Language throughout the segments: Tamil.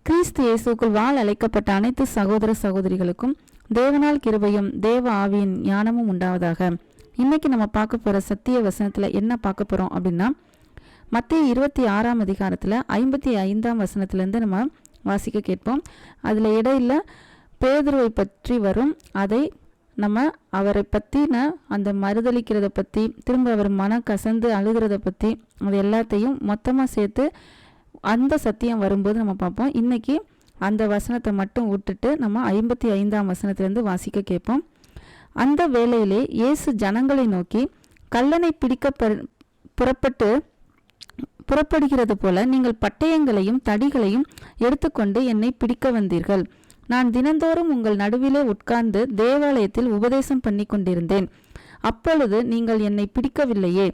கிறிஸ்து இயேசுக்குள் வாழ அழைக்கப்பட்ட அனைத்து சகோதர சகோதரிகளுக்கும் தேவனால் கிருபையும் தேவ ஆவியின் ஞானமும் உண்டாவதாக. இன்னைக்கு நம்ம பார்க்க போற சத்திய வசனத்துல என்ன பார்க்க போறோம் அப்படின்னா, மத்தேயு 26ஆம் அதிகாரத்துல 55ஆம் வசனத்திலிருந்து நம்ம வாசிக்க கேட்போம். அதுல இடையில பேதுருவை பற்றி வரும். அதை நம்ம அவரை பற்றின அந்த மறுதளிக்கிறத பற்றி, திரும்ப அவர் மன கசந்து அழுகிறத பற்றி, அது எல்லாத்தையும் மொத்தமாக சேர்த்து அந்த சத்தியம் வரும்போது நம்ம பார்ப்போம். இன்னைக்கு அந்த வசனத்தை மட்டும் விட்டுட்டு நம்ம 55ஆம் வசனத்திலிருந்து வாசிக்க கேட்போம். அந்த வேளையிலே இயேசு ஜனங்களை நோக்கி, கல்லனை பிடிக்க புறப்படுகிறது போல நீங்கள் பட்டயங்களையும் தடிகளையும் எடுத்துக்கொண்டு என்னை பிடிக்க வந்தீர்கள். நான் தினந்தோறும் உங்கள் நடுவிலே உட்கார்ந்து தேவாலயத்தில் உபதேசம் பண்ணி கொண்டிருந்தேன். அப்பொழுது நீங்கள் என்னை பிடிக்கவில்லையே.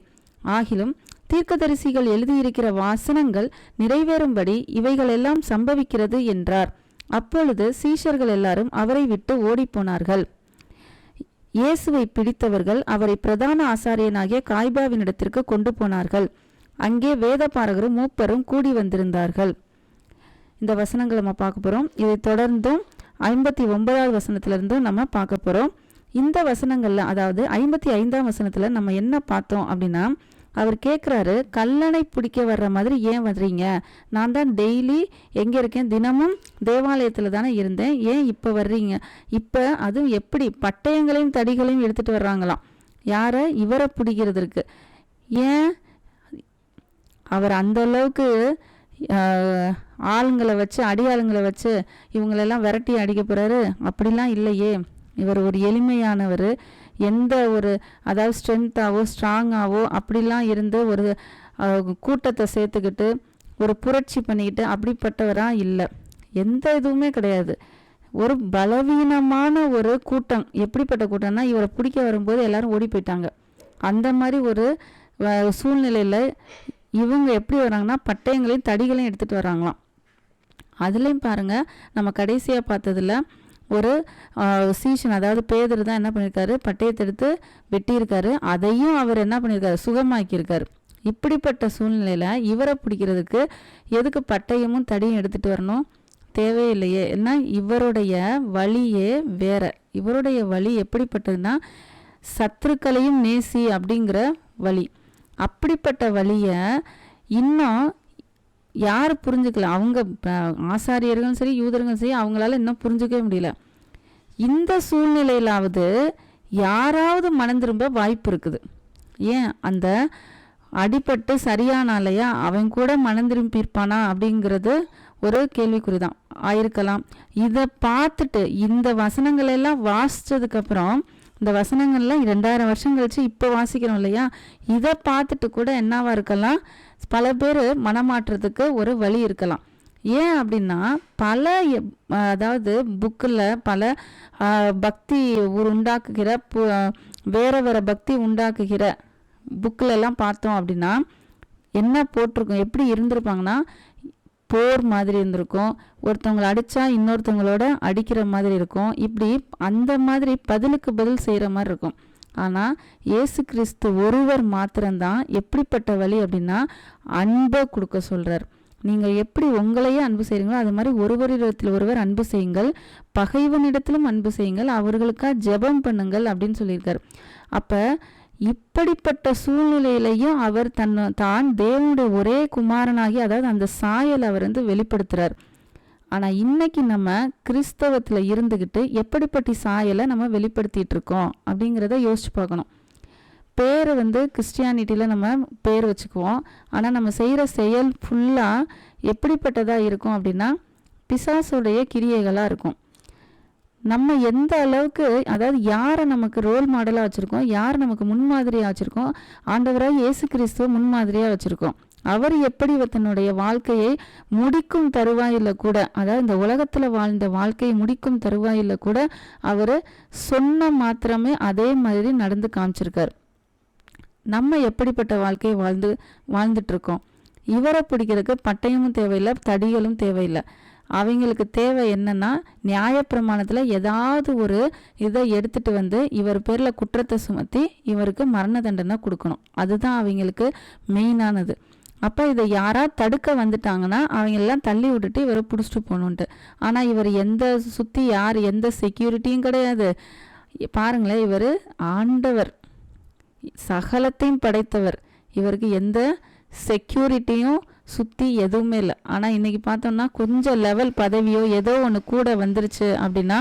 ஆகிலும் தீர்க்கதரிசிகள் எழுதியிருக்கிற வாசனங்கள் நிறைவேறும்படி இவைகளெல்லாம் சம்பவிக்கிறது என்றார். அப்பொழுது சீஷர்கள் எல்லாரும் அவரை விட்டு ஓடிப்போனார்கள். இயேசுவை பிடித்தவர்கள் அவரை பிரதான ஆசாரியனாகிய காய்பாவினிடத்திற்கு கொண்டு போனார்கள். அங்கே வேதபாரகரும் மூப்பரும் கூடி வந்திருந்தார்கள். இந்த வசனங்களை நம்ம பார்க்க போகிறோம். இதை தொடர்ந்தும் 59ஆவது வசனத்திலிருந்தும் நம்ம பார்க்க போகிறோம். இந்த வசனங்கள்ல, அதாவது 55ஆம் வசனத்தில் நம்ம என்ன பார்த்தோம் அப்படின்னா, அவர் கேட்குறாரு, கல்லணை பிடிக்க வர்ற மாதிரி ஏன் வர்றீங்க? நான் தான் டெய்லி எங்கே இருக்கேன்? தினமும் தேவாலயத்தில் தானே இருந்தேன். ஏன் இப்போ வர்றீங்க? இப்போ அதுவும் எப்படி பட்டயங்களையும் தடிகளையும் எடுத்துகிட்டு வர்றாங்களாம். யாரை? இவரை பிடிக்கிறதுக்கு. ஏன் அவர் அந்த அளவுக்கு ஆளுங்களை வச்சு, அடியாளுங்களை வச்சு இவங்களெல்லாம் விரட்டி அடிக்க போகிறாரு? அப்படிலாம் இல்லையே. இவர் ஒரு எளிமையானவர். எந்த ஒரு, அதாவது ஸ்ட்ரென்த்தாவோ ஸ்ட்ராங்காவோ அப்படிலாம் இருந்து ஒரு கூட்டத்தை சேர்த்துக்கிட்டு ஒரு புரட்சி பண்ணிக்கிட்டு அப்படிப்பட்டவராக இல்லை. எந்த இதுவுமே கிடையாது. ஒரு பலவீனமான ஒரு கூட்டம். எப்படிப்பட்ட கூட்டம்னா, இவரை பிடிக்க வரும்போது எல்லாரும் ஓடி போயிட்டாங்க. அந்த மாதிரி ஒரு சூழ்நிலையில் இவங்க எப்படி வராங்கன்னா, பட்டயங்களையும் தடிகளையும் எடுத்துகிட்டு வராங்களாம். அதுலேயும் பாருங்கள், நம்ம கடைசியாக பார்த்ததில் ஒரு சீஷன், அதாவது பேதுரு தான் என்ன பண்ணியிருக்காரு, பட்டயத்தை எடுத்து வெட்டியிருக்காரு. அதையும் அவர் என்ன பண்ணியிருக்காரு, சுகமாக்கியிருக்காரு. இப்படிப்பட்ட சூழ்நிலையில் இவரை பிடிக்கிறதுக்கு எதுக்கு பட்டயமும் தடியும் எடுத்துகிட்டு வரணும்? தேவையில்லையே. ஏன்னா இவருடைய வழியே வேற. இவருடைய வழி எப்படிப்பட்டதுன்னா, சத்துருக்களையும் நேசி அப்படிங்கிற வழி. அப்படிப்பட்ட வழியை இன்னும் யார் புரிஞ்சுக்கல? அவங்க ஆசாரியர்களும் சரி, யூதர்களும் சரி, அவங்களால இன்னும் புரிஞ்சுக்கவே முடியல. இந்த சூழ்நிலையிலாவது யாராவது மனம் திரும்ப வாய்ப்பு இருக்குது. ஏன்? அந்த அடிபட்டு சரியானாலையா அவன் கூட மனம் திரும்பியிருப்பானா அப்படிங்கிறது ஒரு கேள்விக்குறிதான் ஆயிருக்கலாம். இதை பார்த்துட்டு இந்த வசனங்களெல்லாம் வாசித்ததுக்கப்புறம், இந்த வசனங்கள்லாம் 2000 வருஷம் கழிச்சு இப்போ வாசிக்கிறோம் இல்லையா, இதை பார்த்துட்டு கூட என்னவா இருக்கலாம், பல பேர் மனமாற்றத்துக்கு ஒரு வழி இருக்கலாம். ஏன் அப்படின்னா, பல அதாவது புக்கில் பல பக்தி உண்டாக்குகிற வேற வேற பக்தி உண்டாக்குகிற புக்கில் எல்லாம் பார்த்தோம் அப்படின்னா என்ன போட்டிருக்கோம், எப்படி இருந்திருப்பாங்கன்னா, போர் மாதிரி இருந்திருக்கும். ஒருத்தவங்களை அடித்தா இன்னொருத்தவங்களோட அடிக்கிற மாதிரி இருக்கும். இப்படி அந்த மாதிரி பதிலுக்கு பதில் செய்கிற மாதிரி இருக்கும். ஆனால் இயேசு கிறிஸ்து ஒருவர் மாத்திரம்தான் எப்படிப்பட்ட வழி அப்படின்னா, அன்பை கொடுக்க சொல்கிறார். நீங்கள் எப்படி உங்களையே அன்பு செய்கிறீங்களோ அது மாதிரி ஒருவரிடத்தில் ஒருவர் அன்பு செய்யுங்கள், பகைவனிடத்திலும் அன்பு செய்யுங்கள், அவர்களுக்காக ஜெபம் பண்ணுங்கள் அப்படின்னு சொல்லியிருக்கார். அப்போ இப்படிப்பட்ட சூழ்நிலையிலையும் அவர் தான் தேவனுடைய ஒரே குமாரனாகி, அதாவது அந்த சாயல் அவர் வெளிப்படுத்துகிறார். ஆனால் இன்னைக்கு நம்ம கிறிஸ்தவத்தில் இருந்துக்கிட்டு எப்படிப்பட்ட சாயலை நம்ம வெளிப்படுத்திட்டு இருக்கோம் அப்படிங்கிறத யோசிச்சு பார்க்கணும். பேரை கிறிஸ்டியானிட்டியில் நம்ம பேர் வச்சுக்குவோம். ஆனால் நம்ம செய்கிற செயல் ஃபுல்லாக எப்படிப்பட்டதாக இருக்கும் அப்படின்னா, பிசாசுடைய கிரியைகளாக இருக்கும். நம்ம எந்த அளவுக்கு, அதாவது யாரை நமக்கு ரோல் மாடலாக வச்சுருக்கோம், யார் நமக்கு முன்மாதிரியாக வச்சுருக்கோம், ஆண்டவராக இயேசு கிறிஸ்துவ முன்மாதிரியாக வச்சுருக்கோம். அவர் எப்படி தன்னுடைய வாழ்க்கையை முடிக்கும் தருவாயில் கூட, அதாவது இந்த உலகத்தில் வாழ்ந்த வாழ்க்கையை முடிக்கும் தருவாயில் கூட அவர் சொன்ன மாத்திரமே அதே மாதிரி நடந்து காமிச்சிருக்கார். நம்ம எப்படிப்பட்ட வாழ்க்கையை வாழ்ந்துட்டுருக்கோம்? இவரை பிடிக்கிறதுக்கு பட்டயமும் தேவையில்லை, தடிகளும் தேவையில்லை. அவங்களுக்கு தேவை என்னன்னா, நியாயப்பிரமாணத்தில் ஏதாவது ஒரு இதை எடுத்துட்டு இவர் பேரில் குற்றத்தை சுமத்தி இவருக்கு மரண தண்டனை கொடுக்கணும். அதுதான் அவங்களுக்கு மெயினானது. அப்போ இதை யாரா தடுக்க வந்துட்டாங்கன்னா அவங்க எல்லாம் தள்ளி விட்டுட்டு இவரை பிடிச்சிட்டு போகணுன்ட்டு. ஆனால் இவர் சுற்றி யார் எந்த செக்யூரிட்டியும் கிடையாது. பாருங்களேன், இவர் ஆண்டவர், சகலத்தையும் படைத்தவர், இவருக்கு எந்த செக்யூரிட்டியும் சுற்றி எதுவுமே இல்லை. ஆனால் இன்றைக்கி பார்த்தோம்னா கொஞ்சம் லெவல் பதவியோ ஏதோ ஒன்று கூட வந்துருச்சு அப்படின்னா,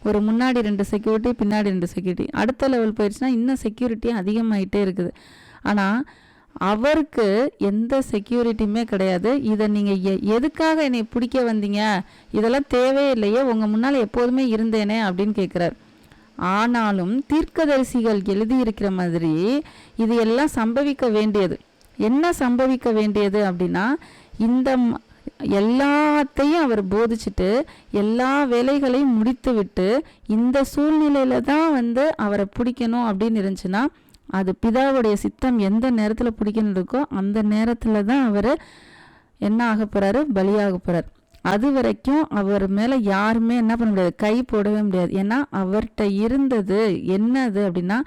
ஒரு முன்னாடி 2 செக்யூரிட்டி பின்னாடி 2 செக்யூரிட்டி, அடுத்த லெவல் போயிடுச்சுன்னா இன்னும் செக்யூரிட்டி அதிகமாகிட்டே இருக்குது. ஆனால் அவருக்கு எந்த செக்யூரிட்டியுமே கிடையாது. இதை நீங்கள் எதுக்காக என்னை பிடிக்க வந்தீங்க, இதெல்லாம் தேவையில்லையே, உங்கள் முன்னால் எப்போதுமே இருந்தேனே அப்படின்னு கேட்குறார். ஆனாலும் தீர்க்கதரிசிகள் எழுதியிருக்கிற மாதிரி இது எல்லாம் சம்பவிக்க வேண்டியது. என்ன சம்பவிக்க வேண்டியது அப்படின்னா, இந்த எல்லாத்தையும் அவர் போதிச்சுட்டு எல்லா வேலைகளையும் முடித்து விட்டு இந்த சூழ்நிலையில தான் அவரை பிடிக்கணும் அப்படின்னு இருந்துச்சுன்னா, அது பிதாவுடைய சித்தம் எந்த நேரத்தில் பிடிக்கணும் இருக்கோ அந்த நேரத்தில் தான் அவர் என்ன ஆக போகிறாரு, பலியாக போகிறார். அது வரைக்கும் அவர் மேலே யாருமே என்ன பண்ண முடியாது, கை போடவே முடியாது. ஏன்னா அவர்கிட்ட இருந்தது என்னது அப்படின்னா,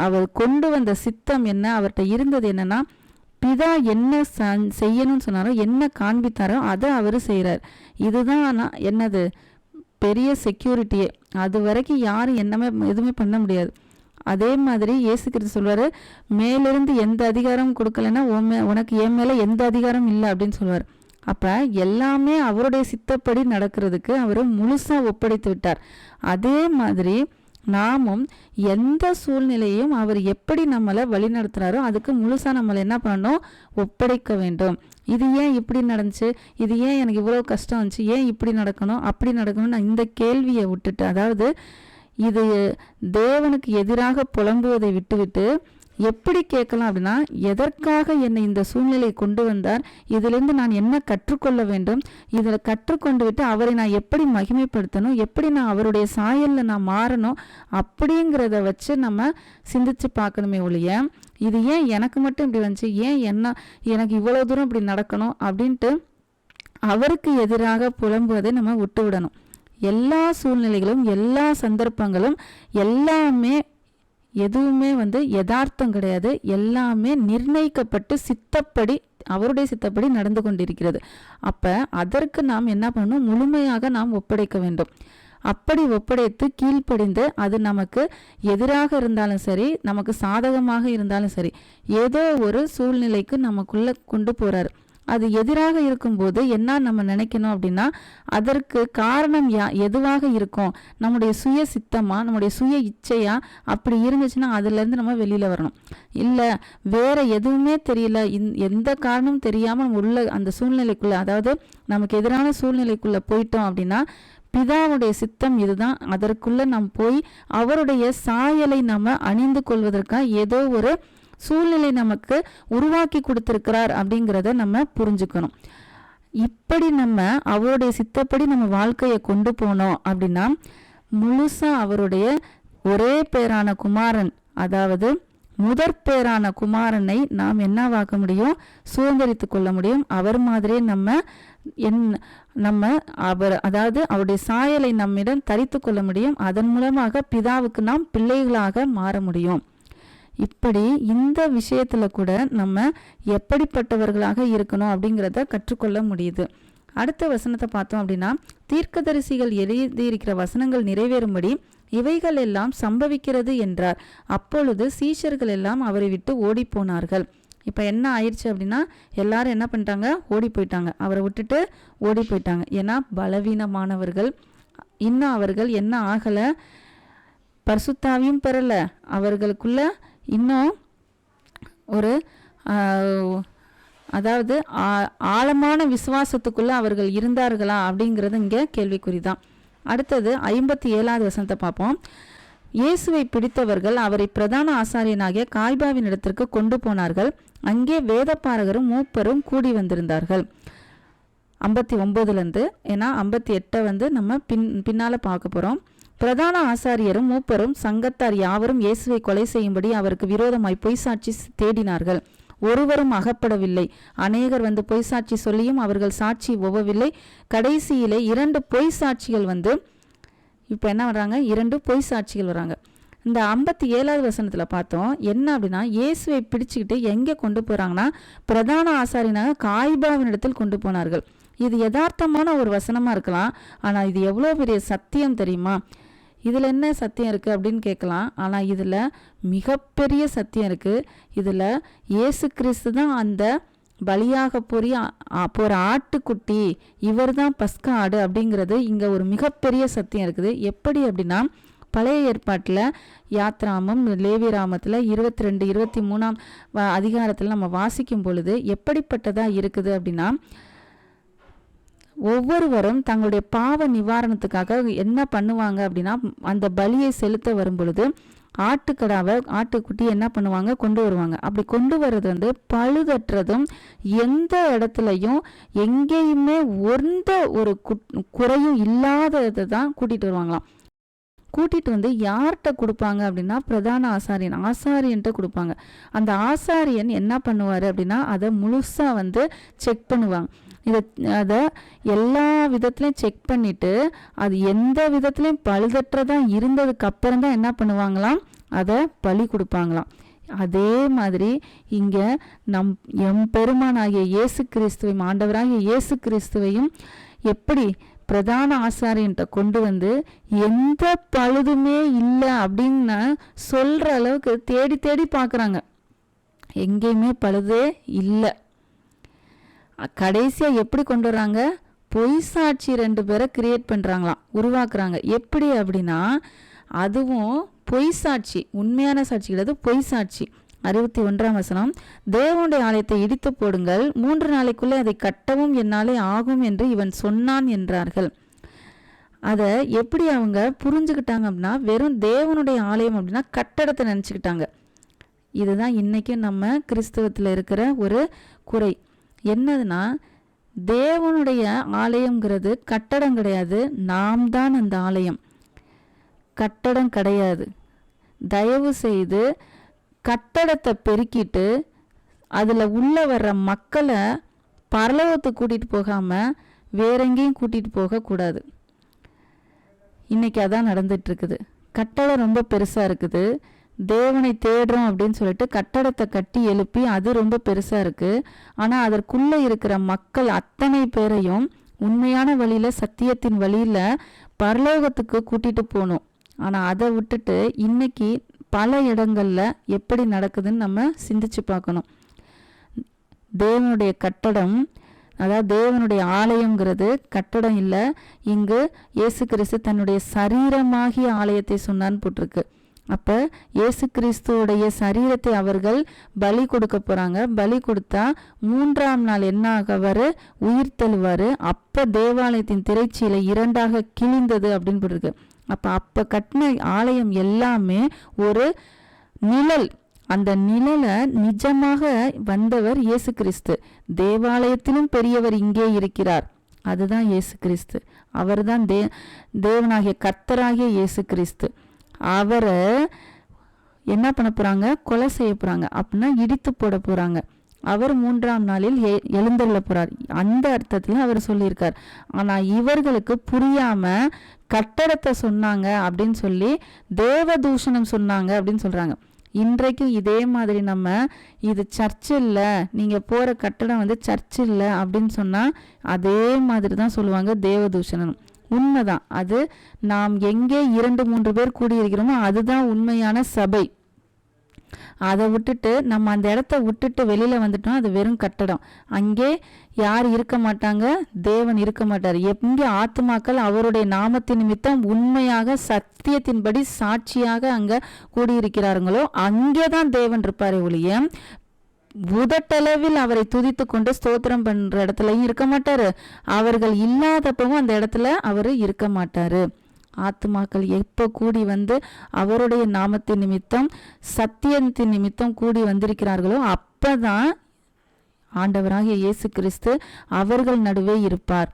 அவர் கொண்டு வந்த சித்தம் என்ன, அவர்கிட்ட இருந்தது என்னன்னா, பிதா என்ன செய்யணும்னு சொன்னாரோ, என்ன காண்பித்தாரோ அதை அவர் செய்கிறார். இதுதான் என்னது பெரிய செக்யூரிட்டியே. அது வரைக்கும் யாரும் எதுவுமே பண்ண முடியாது. அதே மாதிரி இயேசு கிறிஸ்து சொல்வார், மேலிருந்து எந்த அதிகாரம் கொடுக்கலன்னா உனக்கு என் மேலே எந்த அதிகாரம் இல்லை அப்படின்னு சொல்லுவார். அப்போ எல்லாமே அவருடைய சித்தப்படி நடக்கிறதுக்கு அவர் முழுசாக ஒப்படைத்து விட்டார். அதே மாதிரி நாமும் எந்த சூழ்நிலையும் அவர் எப்படி நம்மளை வழி நடத்துகிறாரோ அதுக்கு முழுசாக நம்மளை என்ன பண்ணணும், ஒப்படைக்க வேண்டும். இது ஏன் இப்படி நடந்துச்சு, இது ஏன் எனக்கு இவ்வளோ கஷ்டம் வந்துச்சு, ஏன் இப்படி நடக்கணும் அப்படி நடக்கணும்னு இந்த கேள்வியை விட்டுட்டு, அதாவது இது தேவனுக்கு எதிராக புலம்புவதை விட்டுவிட்டு எப்படி கேட்கலாம் அப்படின்னா, எதற்காக என்னை இந்த சூழ்நிலை கொண்டு வந்தார், இதிலிருந்து நான் என்ன கற்றுக்கொள்ள வேண்டும், இதில் கற்றுக்கொண்டு விட்டு அவரை நான் எப்படி மகிமைப்படுத்தணும், எப்படி நான் அவருடைய சாயலில் நான் மாறணும் அப்படிங்கிறத வச்சு நம்ம சிந்திச்சு பார்க்கணுமே ஒழிய, இது ஏன் எனக்கு மட்டும் இப்படி வந்துச்சு, ஏன் எனக்கு இவ்வளோ தூரம் இப்படி நடக்கணும் அப்படின்ட்டு அவருக்கு எதிராக புலம்புவதை நம்ம விட்டு விடணும். எல்லா சூழ்நிலைகளும் எல்லா சந்தர்ப்பங்களும் எல்லாமே எதுவுமே யதார்த்தம் கிடையாது. எல்லாமே நிர்ணயிக்கப்பட்டு சித்தப்படி அவருடைய சித்தப்படி நடந்து கொண்டிருக்கிறது. அப்போ அதற்கு நாம் என்ன பண்ணணும், முழுமையாக நாம் ஒப்படைக்க வேண்டும். அப்படி ஒப்படைத்து கீழ்ப்படிந்து, அது நமக்கு எதிராக இருந்தாலும் சரி, நமக்கு சாதகமாக இருந்தாலும் சரி, ஏதோ ஒரு சூழ்நிலைக்கு நமக்குள்ள கொண்டு போறாரு. அது எதிராக இருக்கும்போது என்ன நம்ம நினைக்கணும் அப்படின்னா, அதற்கு காரணம் எதுவாக இருக்கும், நம்முடைய சுய சித்தமா, நம்முடைய சுய இச்சையா, அப்படி இருந்துச்சுன்னா அதுலேருந்து நம்ம வெளியில் வரணும். இல்லை வேற எதுவுமே தெரியல, எந்த காரணமும் தெரியாமல் நம்ம உள்ள அந்த சூழ்நிலைக்குள்ளே, அதாவது நமக்கு எதிரான சூழ்நிலைக்குள்ளே போயிட்டோம் அப்படின்னா, பிதாவுடைய சித்தம் இதுதான், அதற்குள்ளே நாம் போய் அவருடைய சாயலை நம்ம அணிந்து கொள்வதற்காக ஏதோ ஒரு சூழ்நிலை நமக்கு உருவாக்கி கொடுத்திருக்கிறார் அப்படிங்கிறத நம்ம புரிஞ்சுக்கணும். இப்படி நம்ம அவருடைய சித்தப்படி நம்ம வாழ்க்கையை கொண்டு போனோம் அப்படின்னா, முழுசா அவருடைய ஒரே பேரான குமாரன், அதாவது முதற் பேரான குமாரனை நாம் என்னவாக்க முடியும், சுதந்திரித்து கொள்ள முடியும். அவர் மாதிரியே நம்ம அதாவது அவருடைய சாயலை நம்மிடம் தரித்து கொள்ள முடியும். அதன் மூலமாக பிதாவுக்கு நாம் பிள்ளைகளாக மாற முடியும். இப்படி இந்த விஷயத்துல கூட நம்ம எப்படிப்பட்டவர்களாக இருக்கணும் அப்படிங்கிறத கற்றுக்கொள்ள முடியுது. அடுத்த வசனத்தை பார்த்தோம் அப்படின்னா, தீர்க்கதரிசிகள் எழுதியிருக்கிற வசனங்கள் நிறைவேறும்படி இவைகள் எல்லாம் சம்பவிக்கிறது என்றார். அப்பொழுது சீஷர்கள் எல்லாம் அவரை விட்டு ஓடி போனார்கள். இப்போ என்ன ஆயிடுச்சு அப்படின்னா, எல்லாரும் என்ன பண்ணிட்டாங்க, ஓடி போயிட்டாங்க, அவரை விட்டுட்டு ஓடி போயிட்டாங்க. ஏன்னா பலவீனமானவர்கள், இன்னும் அவர்கள் என்ன ஆகலை, பரிசுத்தாவியும் பெறல, அவர்களுக்குள்ள இன்னும் ஒரு அதாவது ஆழமான விசுவாசத்துக்குள்ள அவர்கள் இருந்தார்களா அப்படிங்கிறது இங்கே கேள்விக்குறிதான். அடுத்தது 57வது வசனத்தை பார்ப்போம். இயேசுவை பிடித்தவர்கள் அவரை பிரதான ஆசாரியனாகிய காய்பாவின் இடத்திற்கு கொண்டு போனார்கள். அங்கே வேதபாரகரும் மூப்பரும் கூடி வந்திருந்தார்கள். 59லேருந்து, ஏன்னா 58 நம்ம பின்னால் பார்க்க போகிறோம். பிரதான ஆசாரியரும் மூப்பரும் சங்கத்தார் யாவரும் இயேசுவை கொலை செய்யும்படி அவருக்கு விரோதமாய் பொய் சாட்சி தேடினார்கள். ஒருவரும் அகப்படவில்லை. அநேகர் பொய் சாட்சி சொல்லியும் அவர்கள் சாட்சி ஒவ்வவில்லை. கடைசியிலே 2 பொய் சாட்சிகள் இப்போ என்ன வர்றாங்க, 2 பொய் சாட்சிகள் வராங்க. இந்த 57வது வசனத்தில் பார்த்தோம் என்ன அப்படின்னா, இயேசுவை பிடிச்சுக்கிட்டு எங்கே கொண்டு போகிறாங்கன்னா பிரதான ஆசாரியனாக காய்பாவினிடத்தில் கொண்டு போனார்கள். இது யதார்த்தமான ஒரு வசனமாக இருக்கலாம், ஆனால் இது எவ்வளோ பெரிய சத்தியம் தெரியுமா? இதில் என்ன சத்தியம் இருக்குது அப்படின்னு கேட்கலாம். ஆனால் இதில் மிகப்பெரிய சத்தியம் இருக்குது. இதில் இயேசு கிறிஸ்து தான் அந்த பலியாக போகிற ஆட்டுக்குட்டி, இவர் தான் பஸ்கா ஆடு அப்படிங்கிறது இங்கே ஒரு மிகப்பெரிய சத்தியம் இருக்குது. எப்படி அப்படின்னா, பழைய ஏற்பாட்டில் யாத்ராமம் லேவியராமத்தில் 22 23 அதிகாரத்தில் நம்ம வாசிக்கும் பொழுது எப்படிப்பட்டதாக இருக்குது அப்படின்னா, ஒவ்வொருவரும் தங்களுடைய பாவ நிவாரணத்துக்காக என்ன பண்ணுவாங்க அப்படின்னா, அந்த பலியை செலுத்த வரும் பொழுது ஆட்டுக்குட்டி என்ன பண்ணுவாங்க, கொண்டு வருவாங்க. அப்படி கொண்டு வர்றது பழுதற்றதும் எந்த இடத்துலையும் எங்கேயுமே எந்த ஒரு குறையும் இல்லாததை தான் கூட்டிகிட்டு வருவாங்களாம். கூட்டிகிட்டு வந்து யார்கிட்ட கொடுப்பாங்க அப்படின்னா, பிரதான ஆசாரியன்ட்ட கொடுப்பாங்க. அந்த ஆசாரியன் என்ன பண்ணுவார் அப்படின்னா, அதை முழுசாக செக் பண்ணுவாங்க. அதை எல்லா விதத்துலையும் செக் பண்ணிவிட்டு அது எந்த விதத்துலையும் பழுதற்றதான் இருந்ததுக்கு அப்புறம் தான் என்ன பண்ணுவாங்களாம், அதை பலி கொடுப்பாங்களாம். அதே மாதிரி இங்கே எம் பெருமானாகிய இயேசு கிறிஸ்துவையும் ஆண்டவராகிய இயேசு கிறிஸ்துவையும் எப்படி பிரதான ஆசாரியன்ட்ட கொண்டு வந்து எந்த பழுதுமே இல்லை அப்படின்னு சொல்கிற அளவுக்கு தேடி தேடி பார்க்குறாங்க. எங்கேயுமே பழுதே இல்லை. கடைசியாக எப்படி கொண்டு வர்றாங்க, பொய் சாட்சி 2 பேரை கிரியேட் பண்ணுறாங்களாம், உருவாக்குறாங்க. எப்படி அப்படின்னா, அதுவும் பொய் சாட்சி, உண்மையான சாட்சி கிடையாது, பொய் சாட்சி. 61ஆம் வசனம், தேவனுடைய ஆலயத்தை இடித்து போடுங்கள், 3 நாளைக்குள்ளே அதை கட்டவும் என்னாலே ஆகும் என்று இவன் சொன்னான் என்றார்கள். அதை எப்படி அவங்க புரிஞ்சுக்கிட்டாங்க அப்படின்னா, வெறும் தேவனுடைய ஆலயம் அப்படின்னா கட்டடத்தை நினச்சிக்கிட்டாங்க. இதுதான் இன்றைக்கும் நம்ம கிறிஸ்தவத்தில் இருக்கிற ஒரு குறை. என்னதுன்னா, தேவனுடைய ஆலயங்கிறது கட்டடம் கிடையாது, நாம் தான் அந்த ஆலயம், கட்டடம் கிடையாது. தயவு செய்து கட்டடத்தை பெருக்கிட்டு அதில் உள்ள வர்ற மக்களை பரலோகத்துக்கு கூட்டிகிட்டு போகாமல் வேற எங்கேயும் கூட்டிகிட்டு போகக்கூடாது. இன்றைக்கி அதான் நடந்துட்டுருக்குது. கட்டடம் ரொம்ப பெருசாக இருக்குது, தேவனை தேடுறோம் அப்படின்னு சொல்லிட்டு கட்டடத்தை கட்டி எழுப்பி அது ரொம்ப பெருசாக இருக்குது. ஆனால் அதற்குள்ளே இருக்கிற மக்கள் அத்தனை பேரையும் உண்மையான வழியில், சத்தியத்தின் வழியில் பரலோகத்துக்கு கூட்டிகிட்டு போகணும். ஆனால் அதை விட்டுட்டு இன்னைக்கு பல இடங்களில் எப்படி நடக்குதுன்னு நம்ம சிந்திச்சு பார்க்கணும். தேவனுடைய கட்டடம், அதாவது தேவனுடைய ஆலயங்கிறது கட்டடம் இல்லை. இங்கு இயேசு கிறிஸ்து தன்னுடைய சரீரமாகிய ஆலயத்தை சொன்னான்னு போட்டிருக்கு. அப்போ இயேசு கிறிஸ்துவோடைய சரீரத்தை அவர்கள் பலி கொடுக்க போகிறாங்க. பலி கொடுத்தா 3ஆம் நாள் என்ன ஆகவர், உயிர் தழுவார். அப்போ தேவாலயத்தின் திரைச்சீலை 2ஆக கிழிந்தது அப்படின்னு போட்டிருக்கு. அப்போ கட்டின ஆலயம் எல்லாமே ஒரு நிழல். அந்த நிழலை நிஜமாக வந்தவர் இயேசு கிறிஸ்து. தேவாலயத்திலும் பெரியவர் இங்கே இருக்கிறார், அதுதான் இயேசு கிறிஸ்து. அவர் தான் தேவனாகிய கர்த்தராகிய இயேசு கிறிஸ்து. அவரை என்ன பண்ண போகிறாங்க, கொலை செய்ய போகிறாங்க, அப்படின்னா இடித்து போட போகிறாங்க. அவர் 3ஆம் நாளில் எழுந்தருள போகிறார், அந்த அர்த்தத்தில் அவர் சொல்லியிருக்கார். ஆனால் இவர்களுக்கு புரியாமல் கட்டடத்தை சொன்னாங்க அப்படின்னு சொல்லி தேவதூஷணம் சொன்னாங்க அப்படின்னு சொல்கிறாங்க. இன்றைக்கும் இதே மாதிரி நம்ம இது சர்ச் இல்லை, நீங்கள் போகிற கட்டடம் சர்ச் இல்லை அப்படின்னு சொன்னால் அதே மாதிரி தான் சொல்லுவாங்க, தேவதூஷணம். உண்மைதான் அது. நாம் எங்கே 2-3 பேர் கூடியிருக்கிறோமோ அதுதான் உண்மையான சபை. அதை விட்டுட்டு நம்ம அந்த இடத்த விட்டுட்டு வெளியில் வந்துட்டோம், அது வெறும் கட்டடம். அங்கே யார் இருக்க மாட்டாங்க, தேவன் இருக்க மாட்டார். எங்கே ஆத்துமாக்கள் அவருடைய நாமத்தின் நிமித்தம் உண்மையாக சத்தியத்தின்படி சாட்சியாக அங்கே கூடியிருக்கிறார்களோ அங்கே தான் தேவன் இருப்பார். ஒழிய உதட்டளவில் அவரை துதித்து கொண்டு ஸ்தோத்திரம் பண்ற இடத்துலையும் இருக்க மாட்டாரு. அவர்கள் இல்லாதப்பவும் அந்த இடத்துல அவர் இருக்க மாட்டாரு. ஆத்துமாக்கள் எப்போ கூடி அவருடைய நாமத்தின் நிமித்தம் சத்தியத்தின் நிமித்தம் கூடி வந்திருக்கிறார்களோ அப்பதான் ஆண்டவராகிய இயேசு கிறிஸ்து அவர்கள் நடுவே இருப்பார்.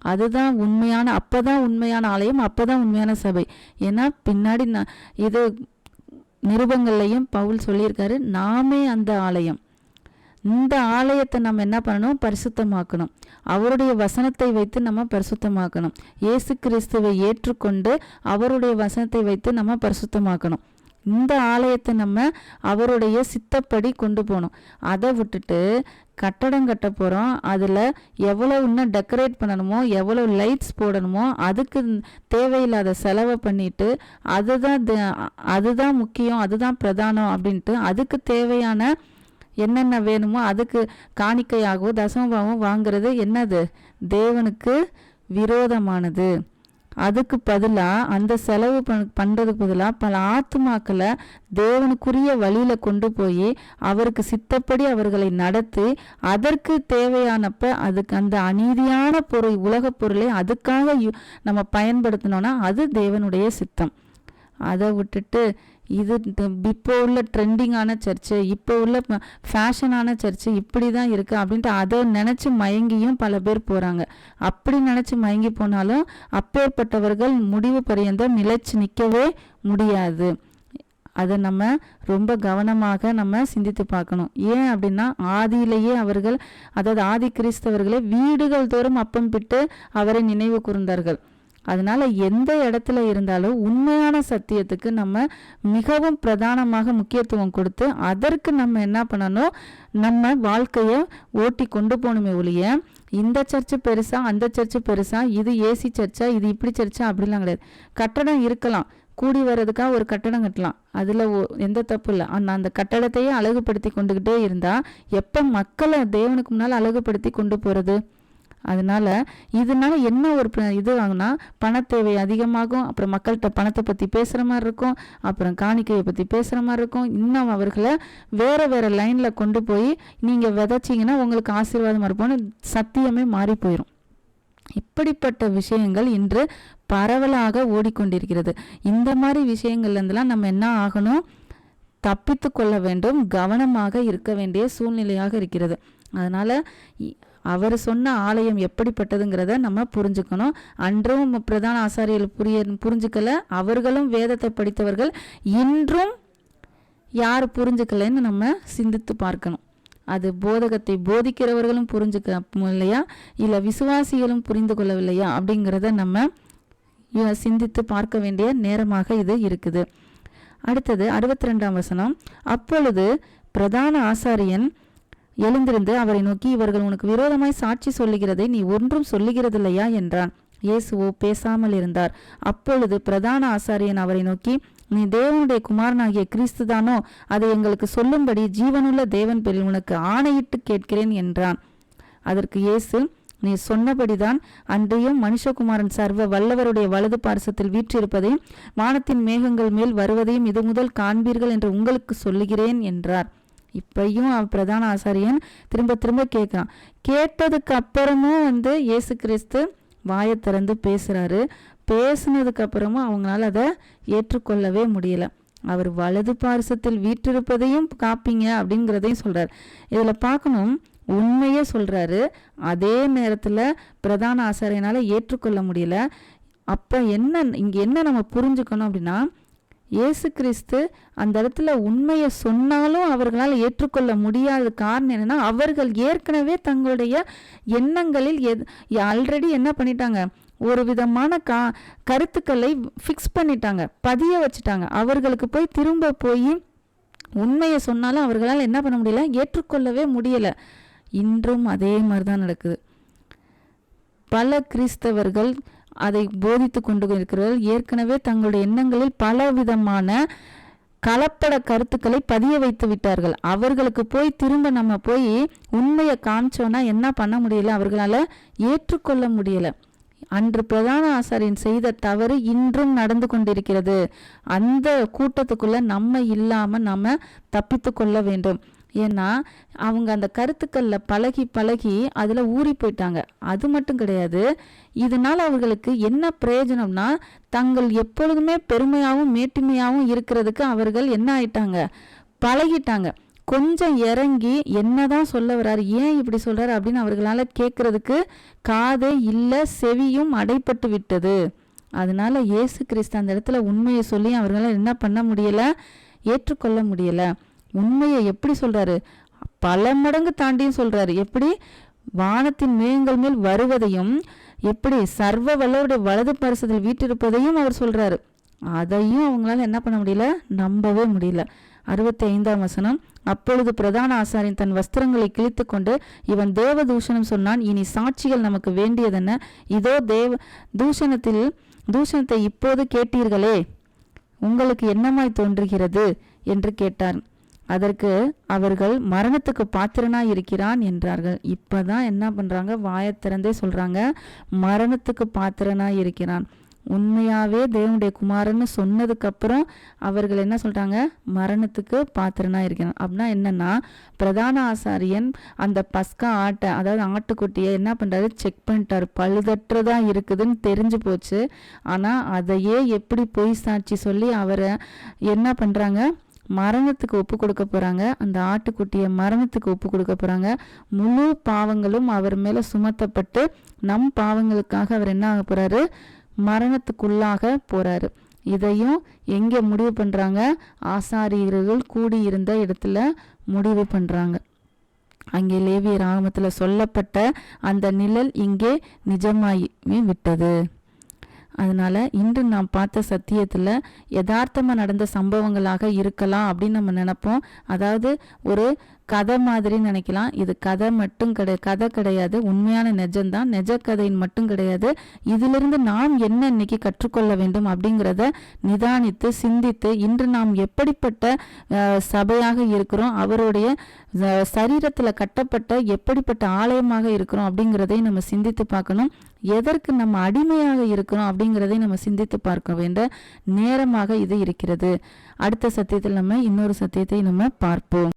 அதுதான் உண்மையான, அப்பதான் உண்மையான ஆலயம், அப்பதான் உண்மையான சபை. ஏன்னா பின்னாடி இது நிருபங்கள்லையும் பவுல் சொல்லியிருக்காரு, நாமே அந்த ஆலயம். இந்த ஆலயத்தை நம்ம என்ன பண்ணணும், பரிசுத்தமாக்கணும். அவருடைய வசனத்தை வைத்து நம்ம பரிசுத்தமாக்கணும். இயேசு கிறிஸ்துவை ஏற்றுக்கொண்டு அவருடைய வசனத்தை வைத்து நம்ம பரிசுத்தமாக்கணும். இந்த ஆலயத்தை நம்ம அவருடைய சித்தப்படி கொண்டு போகணும். அதை விட்டுட்டு கட்டடம் கட்ட போகிறோம், அதில் எவ்வளோ இன்னும் டெக்கரேட் பண்ணணுமோ, எவ்வளோ லைட்ஸ் போடணுமோ, அதுக்கு தேவையில்லாத செலவை பண்ணிட்டு அதுதான் முக்கியம், அதுதான் பிரதானம் அப்படின்ட்டு அதுக்கு தேவையான என்னென்ன வேணுமோ அதுக்கு காணிக்கையாகவோ தசமபாவம் வாங்கிறது என்னது? தேவனுக்கு விரோதமானது. அதுக்கு பதிலாக அந்த செலவு பண்ணுறதுக்கு பதிலாக பல ஆத்துமாக்களை தேவனுக்குரிய வழியில் கொண்டு போய் அவருக்கு சித்தப்படி அவர்களை நடத்தி அதற்கு தேவையானப்ப அதுக்கு அந்த அநீதியான பொருள் உலகப் பொருளை அதுக்காக நம்ம பயன்படுத்தினோன்னா அது தேவனுடைய சித்தம். அதை விட்டுட்டு இது இப்போ உள்ள ட்ரெண்டிங்கான சர்ச்சு, இப்போ உள்ள ஃபேஷனான சர்ச்சு இப்படி தான் இருக்குது அப்படின்ட்டு அதை நினச்சி மயங்கியும் பல பேர் போகிறாங்க. அப்படி நினச்சி மயங்கி போனாலும் அப்பேற்பட்டவர்கள் முடிவு பரியந்தம் நிலைச்சு நிற்கவே முடியாது. அதை நம்ம ரொம்ப கவனமாக நம்ம சிந்தித்து பார்க்கணும். ஏன் அப்படின்னா ஆதியிலேயே அவர்கள், அதாவது ஆதி கிறிஸ்தவர்களே வீடுகள் தோறும் அப்பம் பிட்டு அவரை நினைவு கூர்ந்தார்கள். அதனால எந்த இடத்துல இருந்தாலும் உண்மையான சத்தியத்துக்கு நம்ம மிகவும் பிரதானமாக முக்கியத்துவம் கொடுத்து அதற்கு நம்ம என்ன பண்ணணும், நம்ம வாழ்க்கையை ஓட்டி கொண்டு போகணுமே ஒழிய இந்த சர்ச்சு பெருசா அந்த சர்ச்சு பெருசா, இது ஏசி சர்ச்சா இது இப்படி சர்ச்சா அப்படிலாம் கிடையாது. கட்டடம் இருக்கலாம், கூடி வர்றதுக்காக ஒரு கட்டடம் கட்டலாம், அதில் எந்த தப்பு இல்லை. ஆனால் அந்த கட்டடத்தையே அழகுபடுத்தி கொண்டுக்கிட்டே இருந்தால் எப்போ மக்களை தேவனுக்கு முன்னால் அழகுபடுத்தி கொண்டு போகிறது? அதனால இதனால என்ன ஒரு இது ஆகுனா பண தேவை அதிகமாகும், அப்புறம் மக்கள்கிட்ட பணத்தை பற்றி பேசுகிற மாதிரி இருக்கும், அப்புறம் காணிக்கையை பற்றி பேசுகிற மாதிரி இருக்கும். இன்னும் அவர்களை வேறு லைனில் கொண்டு போய் நீங்கள் விதைச்சிங்கன்னா உங்களுக்கு ஆசீர்வாதமாக இருப்போம்னு சத்தியமே மாறி போயிடும். இப்படிப்பட்ட விஷயங்கள் இன்று பரவலாக ஓடிக்கொண்டிருக்கிறது. இந்த மாதிரி விஷயங்கள்லேருந்துலாம் நம்ம என்ன ஆகணும், தப்பித்து கொள்ள வேண்டும், கவனமாக இருக்க வேண்டிய சூழ்நிலையாக இருக்கிறது. அதனால் அவர் சொன்ன ஆலயம் எப்படிப்பட்டதுங்கிறத நம்ம புரிஞ்சுக்கணும். அன்றும் பிரதான ஆசாரியர்கள் புரிஞ்சுக்கல, அவர்களும் வேதத்தை படித்தவர்கள், இன்றும் யார் புரிஞ்சுக்கலைன்னு நம்ம சிந்தித்து பார்க்கணும். அது போதகத்தை போதிக்கிறவர்களும் புரிஞ்சுக்க இல்லையா, இல்லை விசுவாசிகளும் புரிந்து கொள்ளவில்லையா அப்படிங்கிறத நம்ம சிந்தித்து பார்க்க வேண்டிய நேரமாக இது இருக்குது. அடுத்தது 62ஆம் வசனம். அப்பொழுது பிரதான ஆசாரியன் எழுந்திருந்து அவரை நோக்கி, இவர்கள் உனக்கு விரோதமாய் சாட்சி சொல்லுகிறதை நீ ஒன்றும் சொல்லுகிறதில்லையா என்றான். இயேசுவோ பேசாமல் இருந்தார். அப்பொழுது பிரதான ஆசாரியன் அவரை நோக்கி, நீ தேவனுடைய குமாரனாகிய கிறிஸ்துதானோ, அதை எங்களுக்கு சொல்லும்படி ஜீவனுள்ள தேவன் பேரில் உனக்கு ஆணையிட்டு கேட்கிறேன் என்றான். அதற்கு இயேசு, நீ சொன்னபடிதான், அன்றையும் மனுஷகுமாரன் சர்வ வல்லவருடைய வலது பார்சத்தில் வீற்றிருப்பதையும் வானத்தின் மேகங்கள் மேல் வருவதையும் இது முதல் காண்பீர்கள் என்று உங்களுக்கு சொல்லுகிறேன் என்றார். இப்பையும் பிரதான ஆசாரியன் திரும்ப திரும்ப கேட்குறான். கேட்டதுக்கு அப்புறமும் இயேசு கிறிஸ்து வாயை திறந்து பேசுகிறாரு. பேசுனதுக்கு அப்புறமும் அவங்களால அதை ஏற்றுக்கொள்ளவே முடியல. அவர் வலது பார்சத்தில் வீற்றிருப்பதையும் காப்பீங்க அப்படிங்கிறதையும் சொல்கிறார். இதில் பார்க்கணும், உண்மையே சொல்கிறாரு, அதே நேரத்தில் பிரதான ஆசாரியனால் ஏற்றுக்கொள்ள முடியல. அப்போ இங்கே என்ன நம்ம புரிஞ்சுக்கணும் அப்படின்னா, இயேசு கிறிஸ்து அந்த இடத்துல உண்மையை சொன்னாலும் அவர்களால் ஏற்றுக்கொள்ள முடியாத காரணம் என்னன்னா, அவர்கள் ஏற்கனவே தங்களுடைய எண்ணங்களில் ஆல்ரெடி என்ன பண்ணிட்டாங்க, ஒரு விதமான கருத்துக்களை ஃபிக்ஸ் பண்ணிட்டாங்க, பதிய வச்சுட்டாங்க. அவர்களுக்கு திரும்ப போய் உண்மையை சொன்னாலும் அவர்களால் என்ன பண்ண முடியல, ஏற்றுக்கொள்ளவே முடியல. இன்றும் அதே மாதிரி தான் நடக்குது. பல கிறிஸ்தவர்கள் அதை போதித்து கொண்டு இருக்கிறவர்கள் ஏற்கனவே தங்களுடைய எண்ணங்களில் பலவிதமான கலப்பட கருத்துக்களை பதிய வைத்து விட்டார்கள். அவர்களுக்கு திரும்ப நம்ம உண்மையை காமிச்சோன்னா என்ன பண்ண முடியல, அவர்களால் ஏற்றுக்கொள்ள முடியல. அன்று பிரதான ஆசாரியன் செய்த தவறு இன்றும் நடந்து கொண்டிருக்கிறது. அந்த கூட்டத்துக்குள்ள நம்ம இல்லாம நம்ம தப்பித்து கொள்ள வேண்டும். ஏன்னா அவங்க அந்த கருத்துக்களில் பழகி அதில் ஊறி போயிட்டாங்க. அது மட்டும் கிடையாது, இதனால் அவர்களுக்கு என்ன பிரயோஜனம்னா, தங்கள் எப்பொழுதுமே பெருமையாகவும் மேட்டிமையாகவும் இருக்கிறதுக்கு அவர்கள் என்ன ஆயிட்டாங்க, பழகிட்டாங்க. கொஞ்சம் இறங்கி என்னதான் சொல்ல வர்றாரு, ஏன் இப்படி சொல்றாரு அப்படின்னு அவர்களால் கேட்கறதுக்கு காதே இல்லை, செவியும் அடைப்பட்டு விட்டது. அதனால இயேசு கிறிஸ்து அந்த இடத்துல உண்மையை சொல்லி அவர்களால் என்ன பண்ண முடியல, ஏற்றுக்கொள்ள முடியல. உண்மையை எப்படி சொல்றாரு, பல மடங்கு தாண்டியும் சொல்றாரு. எப்படி, வானத்தின் மேகங்கள் மேல் வருவதையும், எப்படி சர்வ வல்லவருடைய வலது பரிசத்தில் வீற்றிருப்பதையும் அவர் சொல்றாரு. அதையும் அவங்களால என்ன பண்ண முடியல, நம்பவே முடியல. 65ஆம் வசனம், அப்பொழுது பிரதான ஆசாரியன் தன் வஸ்திரங்களை கிழித்து கொண்டு, இவன் தேவ தூஷணம் சொன்னான், இனி சாட்சிகள் நமக்கு வேண்டியதென்ன? இதோ தூஷணத்தை இப்போது கேட்டீர்களே, உங்களுக்கு என்னமாய் தோன்றுகிறது என்று கேட்டார். அதற்கு அவர்கள் மரணத்துக்கு பாத்திரனாய் இருக்கிறான் என்றார்கள். இப்பதான் என்ன பண்றாங்க, வாயை திறந்தே சொல்றாங்க, மரணத்துக்கு பாத்திரனாய் இருக்கிறான். உண்மையாவே தேவனுடைய குமாரன்னு சொன்னதுக்கு அப்புறம் அவர்கள் என்ன சொல்றாங்க, மரணத்துக்கு பாத்திரனா இருக்கிறான். அப்படின்னா என்னன்னா, பிரதான ஆசாரியன் அந்த பஸ்கா ஆட்டை, அதாவது ஆட்டுக்குட்டியை என்ன பண்றாரு, செக் பண்ணிட்டாரு, பழுதற்றதா இருக்குதுன்னு தெரிஞ்சு போச்சு. ஆனா அதையே எப்படி பொய் சாட்சி சொல்லி அவரை என்ன பண்றாங்க, மரணத்துக்கு ஒப்பு கொடுக்க போறாங்க. அந்த ஆட்டுக்குட்டியை மரணத்துக்கு ஒப்பு கொடுக்க போறாங்க. முழு பாவங்களும் அவர் மேல சுமத்தப்பட்டு நம் பாவங்களுக்காக அவர் என்ன ஆக போறாரு, மரணத்துக்குள்ளாக போறாரு. இதையும் எங்க முடிவு பண்றாங்க, ஆசாரியர்கள் கூடியிருந்த இடத்துல முடிவு பண்றாங்க. அங்கே லேவியர் ஆகமத்துல சொல்லப்பட்ட அந்த நிழல் இங்கே நிஜமாயி விட்டது. அதனால இன்று நாம் பார்த்த சத்தியத்துல யதார்த்தமா நடந்த சம்பவங்களாக இருக்கலாம் அப்படின்னு நம்ம நினைப்போம். அதாவது ஒரு கதை மாதிரி நினைக்கலாம். இது கதை மட்டும் கதை கிடையாது, உண்மையான நிஜம்தான். நிஜ கதையின் மட்டும் கிடையாது. இதிலிருந்து நாம் என்ன இன்னைக்கு கற்றுக்கொள்ள வேண்டும் அப்படிங்கிறத நிதானித்து சிந்தித்து, இன்று நாம் எப்படிப்பட்ட சபையாக இருக்கிறோம், அவருடைய சரீரத்துல கட்டப்பட்ட எப்படிப்பட்ட ஆலயமாக இருக்கிறோம் அப்படிங்கிறதை நம்ம சிந்தித்து பார்க்கணும். எதற்கு நம்ம அடிமையாக இருக்கிறோம் அப்படிங்கிறதை நம்ம சிந்தித்து பார்க்க வேண்டிய நேரமாக இது இருக்கிறது. அடுத்த சத்தியத்தில் நம்ம இன்னொரு சத்தியத்தை நம்ம பார்ப்போம்.